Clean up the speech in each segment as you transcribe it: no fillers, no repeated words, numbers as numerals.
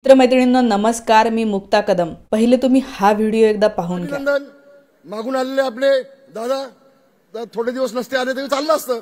मित्रमैत्रिणींनो नमस्कार, मी मुक्ता कदम। पहिले तुम्ही हा व्हिडिओ एकदा पाहून घ्या। मागून आलेले आपले दादा थोडे दिवस नसते आले तरी चाललं असतं।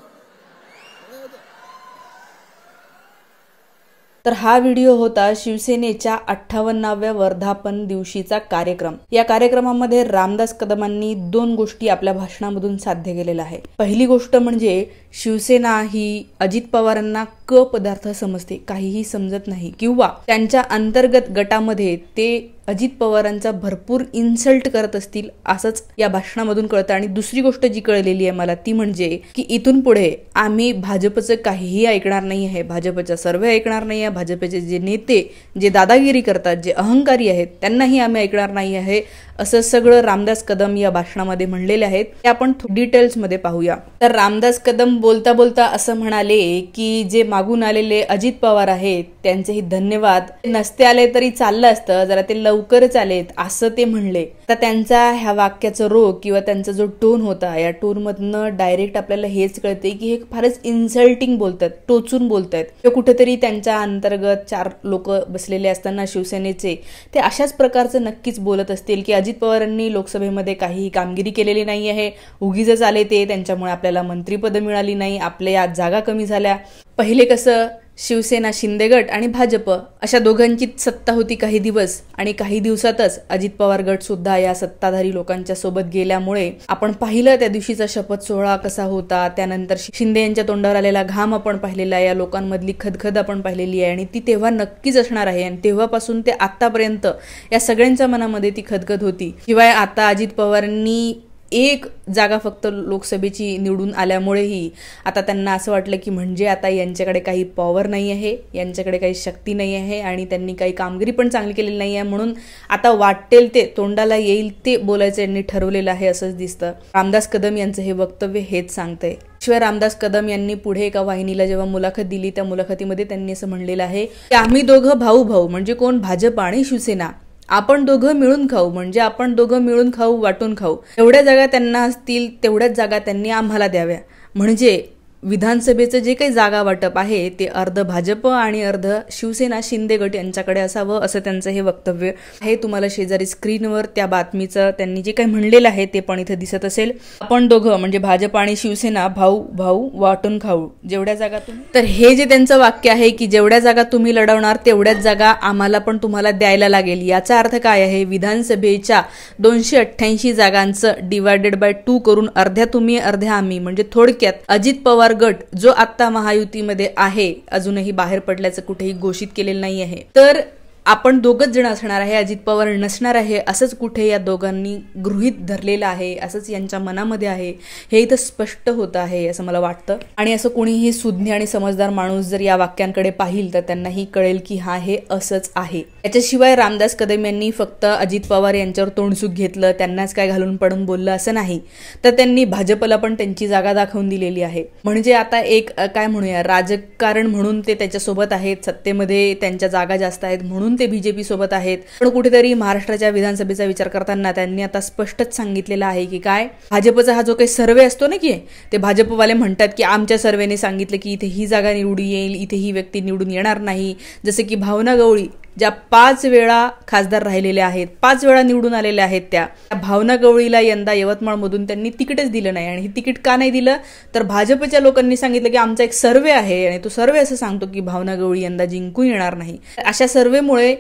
तर हा व्हिडिओ होता शिवसेनेच्या 58व्या वर्धापन दिवशीचा कार्यक्रम। या कार्यक्रमामध्ये रामदास कदमांनी दोन गोष्टी आपल्या भाषणामधून साध्य केलेल्या आहे। पहिली गोष्ट म्हणजे शिवसेना ही अजित पवारांना क पदार्थ समजते, काहीही समजत नाही, किंवा त्यांच्या अंतर्गत गटामध्ये ते अजित पवारांचा भरपूर इन्सल्ट करत असतील असंच या भाषणामधून कळतं। आणि दुसरी गोष्ट जी कळलेली आहे मला ती म्हणजे की इथून पुढे आम्ही भाजपचं काहीही ऐकणार नाही आहे, भाजपचा सर्वे ऐकणार नाही आहे, भाजपचे जे नेते जे दादागिरी करतात, जे अहंकारी आहेत त्यांनाही आम्ही ऐकणार नाही आहे, असं सगळं रामदास कदम या भाषणामध्ये म्हणलेले आहेत। ते आपण डिटेल्समध्ये पाहूया। तर रामदास कदम बोलता बोलता असं म्हणाले की जे मागून आलेले अजित पवार आहेत त्यांचेही धन्यवाद, नसते आले तरी चाललं असतं, जरा ते लवकरच आलेत असं ते म्हणले। तर त्यांचा ह्या वाक्याचं रोग किंवा त्यांचा जो टोन होता, या टोन मधनं डायरेक्ट आपल्याला हेच कळते की हे फारच इन्सल्टिंग बोलतात, टोचून बोलतात। ते कुठेतरी त्यांच्या अंतर्गत चार लोक बसलेले असताना शिवसेनेचे ते अशाच प्रकारचं नक्कीच बोलत असतील की अजित पवारांनी लोकसभेमध्ये काही कामगिरी केलेली नाही आहे, उगीच आले ते, त्यांच्यामुळे आपल्याला मंत्रीपद मिळाली नाही, आपल्या जागा कमी झाल्या। पहिले कसं शिवसेना, शिंदे गट आणि भाजप अशा दोघांची सत्ता होती काही दिवस, आणि काही दिवसातच अजित पवार गट सुद्धा या सत्ताधारी लोकांच्या सोबत गेल्यामुळे आपण पाहिलं त्या दिवशीचा शपथ सोहळा कसा होता। त्यानंतर शिंदे यांच्या तोंडावर आलेला घाम आपण पाहिलेला आहे, या लोकांमधली खदखद आपण पाहिलेली आहे, आणि ती तेव्हा नक्कीच असणार आहे। आणि तेव्हापासून ते आतापर्यंत या सगळ्यांच्या मनामध्ये ती खदखद होती। शिवाय आता अजित पवारांनी एक जागा फक्त लोकसभेची निवडून आल्यामुळेही आता त्यांना असं वाटलं की म्हणजे आता यांच्याकडे काही पॉवर नाही आहे, यांच्याकडे काही शक्ती नाही आहे, आणि त्यांनी काही कामगिरी पण चांगली केलेली नाही आहे, म्हणून आता वाटेल ते, तोंडाला येईल ते बोलायचं यांनी ठरवलेलं आहे असंच दिसतं। रामदास कदम यांचं हे वक्तव्य हेच सांगतंय। शिवाय रामदास कदम यांनी पुढे एका वाहिनीला जेव्हा मुलाखत दिली, त्या मुलाखतीमध्ये त्यांनी असं म्हणलेलं आहे की आम्ही दोघं भाऊ भाऊ, म्हणजे कोण, भाजप आणि शिवसेना, आपण दोघं मिळून खाऊ, म्हणजे आपण दोघं मिळून खाऊ, वाटून खाऊ। एवढ्या जागा त्यांना असतील तेवढ्याच जागा त्यांनी आम्हाला द्याव्या, म्हणजे विधानसभेचं जे काही जागा वाटप आहे ते अर्ध भाजप आणि अर्ध शिवसेना, शिंदे गट यांच्याकडे असावं, असं त्यांचं हे वक्तव्य आहे। तुम्हाला शेजारी स्क्रीनवर त्या बातमीचं त्यांनी जे काही म्हणलेलं आहे ते पण इथं दिसत असेल। आपण दोघं म्हणजे भाजप आणि शिवसेना भाऊ भाऊ, वाटून खाऊ, जेवढ्या जागा तुम्ही, तर हे जे त्यांचं वाक्य आहे की जेवढ्या जागा तुम्ही लढवणार तेवढ्याच जागा आम्हाला पण तुम्हाला द्यायला लागेल, याचा अर्थ काय आहे? विधानसभेच्या 288 जागांचं डिवायडेड बाय 2 करून अर्ध्या तुम्ही अर्ध्या आम्ही, म्हणजे थोडक्यात अजित पवार गट जो आता महायुतीमध्ये आहे, अजूनही बाहेर पडल्याचं कुठेही घोषित केलेलं नाही आहे, तर आपण दोघच जण असणार आहे, अजित पवार नसणार आहे, असंच कुठे या दोघांनी गृहीत धरलेलं आहे, असंच यांच्या मनामध्ये आहे, हे इथं स्पष्ट होत आहे असं मला वाटतं। आणि असं कोणीही सुज्ञ आणि समजदार माणूस जर या वाक्यांकडे पाहिल तर त्यांनाही कळेल की हा हे असंच आहे। याच्याशिवाय रामदास कदम यांनी फक्त अजित पवार यांच्यावर तोंडसुख घेतलं, त्यांनाच काय घालून पडून बोललं असं नाही, तर त्यांनी भाजपला पण त्यांची जागा दाखवून दिलेली आहे। म्हणजे आता एक काय म्हणूया, राजकारण म्हणून ते त्याच्यासोबत आहेत, सत्तेमध्ये त्यांच्या जागा जास्त आहेत म्हणून ते बीजेपी सोबत आहेत, पण कुठेतरी महाराष्ट्राच्या विधानसभेचा विचार करताना त्यांनी आता स्पष्टच सांगितलेलं आहे की काय, भाजपचा हा जो काही सर्वे असतो ना, की ते भाजपवाले म्हणतात की आमच्या सर्वेने सांगितलं की इथे ही जागा निवडून येईल, इथे ही व्यक्ती निवडून येणार नाही। जसे की भावना गवळी ज्या 5 वेळा खासदार राहिलेल्या आहेत, 5 वेळा निवडून आलेल्या आहेत, त्या भावना गवळीला यंदा यवतमाळमधून त्यांनी तिकीटच दिलं नाही। आणि हे तिकीट का नाही दिलं, तर भाजपच्या लोकांनी सांगितलं की आमचा एक सर्वे आहे आणि तो सर्वे असं सांगतो की भावना गवळी यंदा जिंकून येणार नाही। अशा सर्वेमुळे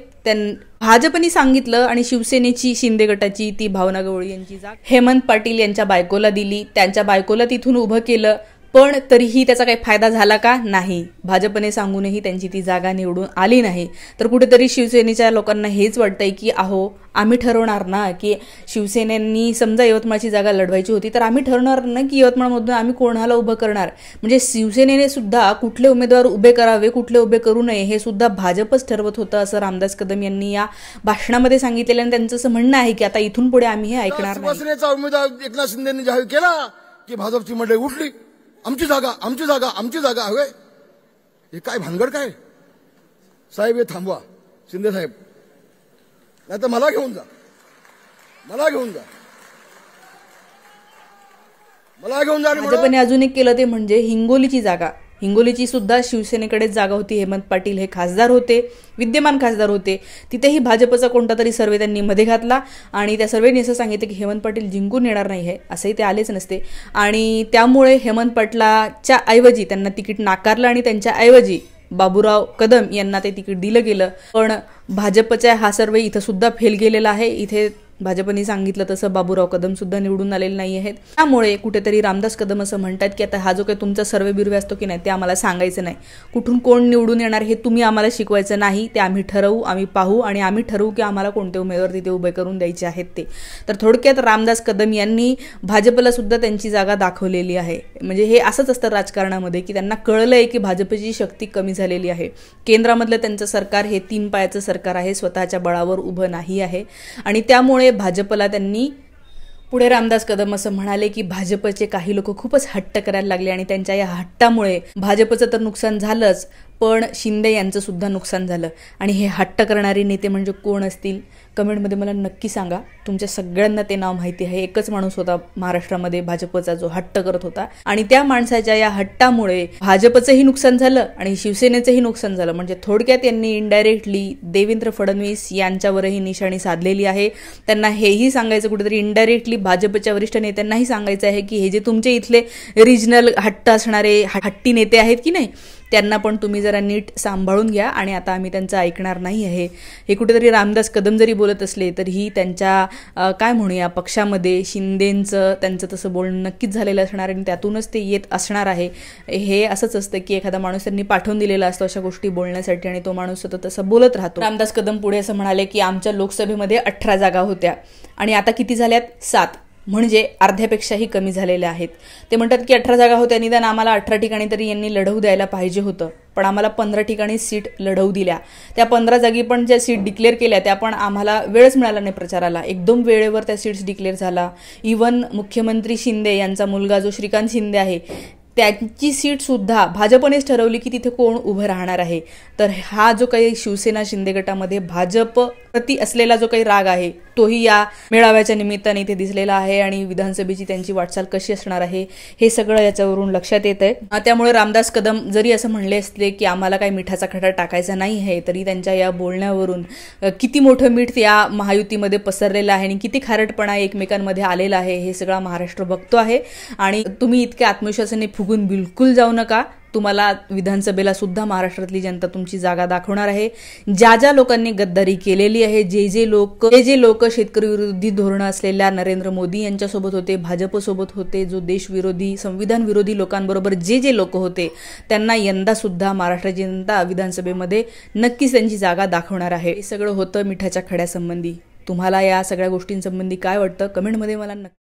भाजपनी सांगितलं आणि शिवसेनेची, शिंदे गटाची ती भावना गवळी यांची जागा हेमंत पाटील यांच्या बायकोला दिली, त्यांच्या बायकोला तिथून उभं केलं, पण तरीही त्याचा काही फायदा झाला का? नाही। भाजपने सांगूनही त्यांची ती जागा निवडून आली नाही। तर कुठेतरी शिवसेनेच्या लोकांना हेच वाटतंय की अहो आम्ही ठरवणार ना, की शिवसेनेनी समजा यवतमाळची जागा लढवायची होती तर आम्ही ठरवणार ना की यवतमाळमधून आम्ही कोणाला उभं करणार, म्हणजे शिवसेनेने सुद्धा कुठले उमेदवार उभे करावे, कुठले उभे करू नये हे सुद्धा भाजपच ठरवत होतं, असं रामदास कदम यांनी या भाषणामध्ये सांगितलेलं। आणि त्यांचं असं म्हणणं आहे की आता इथून पुढे आम्ही हे ऐकणार नाही। शिवसेनेचा उमेदवार एकनाथ शिंदेंनी जाहीर केला की भाजपची मंडळी उठली, आमची जागा, आमची जागा, आमची जागा हवे। हे काय भानगड काय साहेब? हे थांबवा शिंदे साहेब, नाही तर मला घेऊन जा, मला घेऊन जा, मला घेऊन जा। भाजपने अजून एक केलं ते म्हणजे हिंगोलीची जागा, हिंगोलीची सुद्धा शिवसेनेकडेच जागा होती. हेमंत पाटील हे खासदार होते, विद्यमान खासदार होते. तिथेही भाजपचा कोणता तरी सर्वे त्यांनी मध्ये घातला आणि त्या सर्वेने असं सांगितलं की हेमंत पाटील जिंकून येणार नाही आहे, असंही ते आलेच नसते. आणि त्यामुळे हेमंत पाटलाच्या ऐवजी त्यांना तिकीट नाकारलं आणि त्यांच्या ऐवजी बाबूराव कदम यांना ते तिकीट दिलं गेलं. पण भाजपचा हा सर्वे इथं सुद्धा फेल गेलेला आहे. इथे भाजपने सांगितलं तसं बाबूराव कदम सुद्धा निवडून आलेले नाही आहेत. त्यामुळे कुठेतरी रामदास कदम असं म्हणतात की आता हा जो काही तुमचा सर्वे बिर्वे असतो की नाही ते आम्हाला सांगायचं नाही, कुठून कोण निवडून येणार हे तुम्ही आम्हाला शिकवायचं नाही, ते आम्ही ठरवू, आम्ही पाहू आणि आम्ही ठरवू की आम्हाला कोणते उमेदवार तिथे उभे करून द्यायचे आहेत ते. तर थोडक्यात रामदास कदम यांनी भाजपला सुद्धा त्यांची जागा दाखवलेली आहे. म्हणजे हे असंच असतं राजकारणामध्ये की त्यांना कळलंय की भाजपची शक्ती कमी झालेली आहे. केंद्रामधलं त्यांचं सरकार हे 3 पायाचं सरकार आहे, स्वतःच्या बळावर उभं नाही आहे आणि त्यामुळे भाजपला त्यांनी पुढे रामदास कदम असं म्हणाले की भाजपचे काही लोक खूपच हट्ट करायला लागले आणि त्यांच्या या हट्टामुळे भाजपचं तर नुकसान झालंच, पण शिंदे यांचं सुद्धा नुकसान झालं. आणि हे हट्ट करणारे नेते म्हणजे कोण असतील कमेंटमध्ये मला नक्की सांगा. तुमच्या सगळ्यांना ते नाव माहिती आहे. एकच माणूस होता महाराष्ट्रामध्ये भाजपचा जो हट्ट करत होता आणि त्या माणसाच्या या हट्टामुळे भाजपचंही नुकसान झालं आणि शिवसेनेचंही नुकसान झालं. म्हणजे थोडक्यात यांनी इनडायरेक्टली देवेंद्र फडणवीस यांच्यावरही निशाणी साधलेली आहे. त्यांना हेही सांगायचं कुठेतरी इनडायरेक्टली भाजपच्या वरिष्ठ नेत्यांनाही सांगायचं आहे की हे जे तुमचे इथले रिजनल हट्ट असणारे हट्टी नेते आहेत की नाही त्यांना पण तुम्ही जरा नीट सांभाळून घ्या आणि आता आम्ही त्यांचं ऐकणार नाही आहे. हे कुठेतरी रामदास कदम जरी बोलत असले तरीही त्यांच्या काय म्हणूया पक्षामध्ये शिंदेंचं त्यांचं तसं बोलणं नक्कीच झालेलं असणार आणि त्यातूनच ते येत असणार आहे. हे असंच असतं की एखादा माणूस त्यांनी पाठवून दिलेला असतो अशा गोष्टी बोलण्यासाठी आणि तो माणूस सतत तसं बोलत राहतो. रामदास कदम पुढे असं म्हणाले की आमच्या लोकसभेमध्ये 18 जागा होत्या आणि आता किती झाल्यात 7, म्हणजे अर्ध्यापेक्षाही कमी झालेल्या आहेत. ते म्हणतात की 18 जागा होत्या, निदान आम्हाला 18 ठिकाणी तरी यांनी लढवू द्यायला पाहिजे होतं, पण आम्हाला 15 ठिकाणी सीट लढवू दिल्या. त्या 15 जागी पण ज्या सीट डिक्लेअर केल्या त्या पण आम्हाला वेळच मिळाला नाही प्रचाराला. एकदम वेळेवर त्या सीट्स डिक्लेअर झाला. इव्हन मुख्यमंत्री शिंदे यांचा मुलगा जो श्रीकांत शिंदे आहे त्यांची सीट सुद्धा भाजपनेच ठरवली की तिथे कोण उभं राहणार आहे. तर हा जो काही शिवसेना शिंदे गटामध्ये भाजप प्रति असलेला जो काही राग आहे तोही या मेळाव्याच्या निमित्ताने इथे दिसलेला आहे आणि विधानसभेची त्यांची वाटचाल कशी असणार आहे हे सगळं याच्यावरून लक्षात येत आहे. त्यामुळे रामदास कदम जरी असं म्हणले असले की आम्हाला काही मिठाचा खडा टाकायचा नाही आहे, तरी त्यांच्या या बोलण्यावरून किती मोठं मीठ या महायुतीमध्ये पसरलेलं आहे आणि किती खारटपणा एकमेकांमध्ये आलेला आहे हे सगळा महाराष्ट्र बघतो आहे. आणि तुम्ही इतक्या आत्मविश्वासाने फुगून बिलकुल जाऊ नका. तुम्हाला विधानसभेला सुद्धा महाराष्ट्रातली जनता तुमची जागा दाखवणार आहे. ज्या लोकांनी गद्दारी केलेली आहे, जे जे लोक शेतकरी विरोधी धोरणं असलेल्या नरेंद्र मोदी यांच्यासोबत होते, भाजपसोबत होते, जो देशविरोधी संविधान विरोधी लोकांबरोबर जे लोक होते त्यांना यंदा सुद्धा महाराष्ट्राची जनता विधानसभेमध्ये नक्कीच त्यांची जागा दाखवणार आहे. हे सगळं होतं मिठाच्या खड्यासंबंधी. तुम्हाला या सगळ्या गोष्टींसंबंधी काय वाटतं कमेंटमध्ये मला नक्की